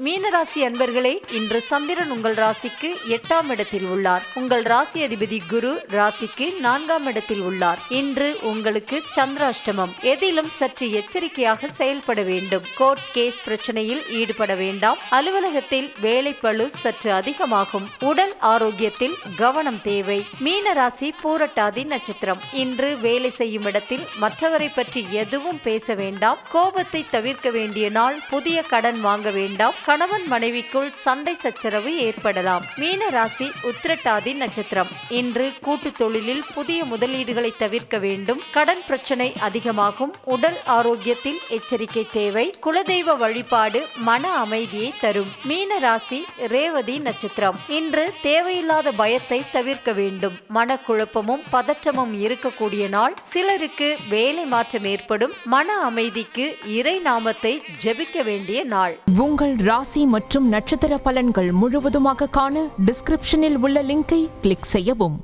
மீனராசி அன்பர்களே, இன்று சந்திரன் உங்கள் ராசிக்கு 8ஆம் இடத்தில் உள்ளார். உங்கள் ராசி அதிபதி குரு ராசிக்கு 4ஆம் இடத்தில் உள்ளார். இன்று உங்களுக்கு சந்திராஷ்டமம். எதிலும் சற்று எச்சரிக்கையாக செயல்பட வேண்டும். கோர்ட் கேஸ் பிரச்சனையில் ஈடுபட வேண்டாம். அலுவலகத்தில் வேலைப்பளு சற்று அதிகமாகும். உடல் ஆரோக்கியத்தில் கவனம் தேவை. மீனராசி பூரட்டாதி நட்சத்திரம். இன்று வேலை செய்யும் இடத்தில் மற்றவரை பற்றி எதுவும் பேச வேண்டாம். கோபத்தை தவிர்க்க வேண்டிய நாள். புதிய கடன் வாங்க வேண்டாம். கணவன் மனைவிக்குள் சண்டை சச்சரவு ஏற்படலாம். மீன ராசி உத்திரட்டாதி நட்சத்திரம். இன்று கூட்டு தொழிலில் புதிய முதலீடுகளை தவிர்க்க வேண்டும். கடன் பிரச்சனை அதிகமாகும். உடல் ஆரோக்கியத்தில் எச்சரிக்கை தேவை. குலதெய்வ வழிபாடு மன அமைதியை தரும். மீன ராசி ரேவதி நட்சத்திரம். இன்று தேவையில்லாத பயத்தை தவிர்க்க வேண்டும். மனக்குழப்பமும் பதற்றமும் இருக்கக்கூடிய நாள். சிலருக்கு வேலை மாற்றம் ஏற்படும். மன அமைதிக்கு இறை நாமத்தை ஜெபிக்க வேண்டிய நாள். உங்கள் ராசி மற்றும் நட்சத்திர பலன்கள் முழுவதுமாக காண டிஸ்கிரிப்ஷனில் உள்ள லிங்கை கிளிக் செய்யவும்.